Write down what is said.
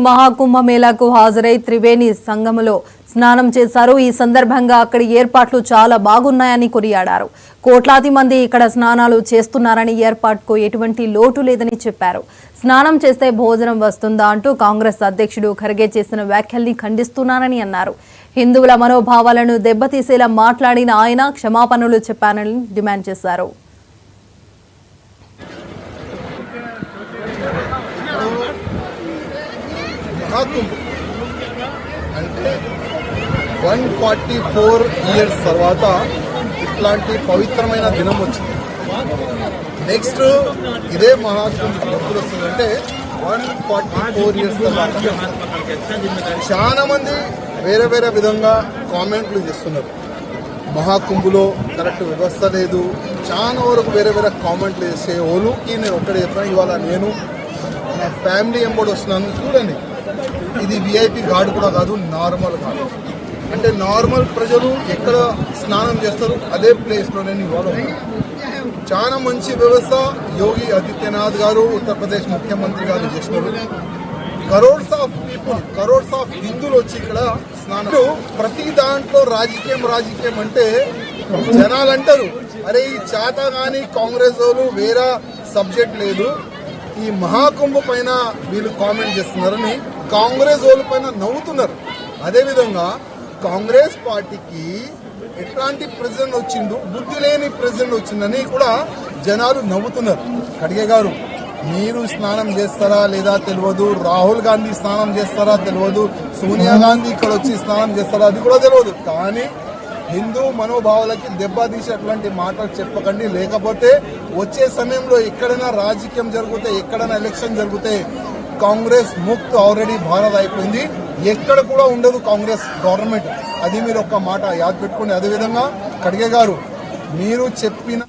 మహాకుంభ మేళాకు హాజరై త్రివేణి సంగములో స్నానం చేశారు. ఈ సందర్భంగా అక్కడి ఏర్పాట్లు చాలా బాగున్నాయని కొనియాడారు. కోట్లాది మంది ఇక్కడ స్నానాలు చేస్తున్నారని ఏర్పాటుకు ఎటువంటి లోటు లేదని చెప్పారు. స్నానం చేస్తే భోజనం వస్తుందా అంటూ కాంగ్రెస్ అధ్యక్షుడు ఖర్గే చేసిన వ్యాఖ్యల్ని ఖండిస్తున్నారని అన్నారు. హిందువుల మనోభావాలను దెబ్బతీసేలా మాట్లాడిన ఆయన క్షమాపణలు చెప్పానని డిమాండ్ చేశారు. అంటే 144 ఇయర్స్ తర్వాత ఇట్లాంటి పవిత్రమైన దినం వచ్చింది. నెక్స్ట్ ఇదే మహాకుంభ ఎప్పుడు వస్తుందంటే 144 ఇయర్స్ తర్వాత. చాలా మంది వేరే వేరే విధంగా కామెంట్లు చేస్తున్నారు. మహాకుంభలో కరెక్ట్ వ్యవస్థ లేదు, చాలా వరకు వేరే వేరే కామెంట్లు చేసే ఓలుకి నేను ఒక్కడే చెప్తాను. ఇవాళ నేను నా ఫ్యామిలీ ఎంబడి వస్తున్నాను. చూడండి, ఇది విఐపి ఘాట్ కూడా కాదు, నార్మల్ ఘాట్. అంటే నార్మల్ ప్రజలు ఎక్కడ స్నానం చేస్తారు అదే ప్లేస్లో నేను ఇవాళ చాలా మంచి వ్యవస్థ యోగి ఆదిత్యనాథ్ గారు ఉత్తరప్రదేశ్ ముఖ్యమంత్రి గారు చేసినారు. Crores of people, crores of హిందువులు వచ్చి ఇక్కడ స్నానం. ప్రతి దాంట్లో రాజకీయం అంటే జనాలు అంటారు, అరే ఈ చేత కానీ కాంగ్రెస్ వాళ్ళు వేరే సబ్జెక్ట్ లేదు, ఈ మహాకుంభ పైన వీళ్ళు కామెంట్ చేస్తున్నారని కాంగ్రెస్ వాళ్ళ పైన నవ్వుతున్నారు. అదేవిధంగా కాంగ్రెస్ పార్టీకి ఎట్లాంటి ప్రెసిడెంట్ వచ్చిండు, బుద్ధి లేని ప్రెసిడెంట్ వచ్చిందని కూడా జనాలు నవ్వుతున్నారు. ఖర్గే గారు, మీరు స్నానం చేస్తారా లేదా తెలియదు, రాహుల్ గాంధీ స్నానం చేస్తారా తెలియదు, సోనియా గాంధీ ఇక్కడ వచ్చి స్నానం చేస్తారా అది కూడా తెలియదు. కానీ హిందూ మనోభావాలకి దెబ్బతీసేటువంటి మాటలు చెప్పకండి. లేకపోతే వచ్చే సమయంలో ఎక్కడైనా రాజకీయం జరిగితే, ఎక్కడైనా ఎలక్షన్ జరిగితే కాంగ్రెస్ ముక్త్ ఆల్రెడీ భారత్ అయిపోయింది, ఎక్కడ కూడా ఉండదు కాంగ్రెస్ గవర్నమెంట్. అది మీరు ఒక్క మాట యాద్ పెట్టుకోండి. అదేవిధంగా ఖర్గే గారు, మీరు చెప్పిన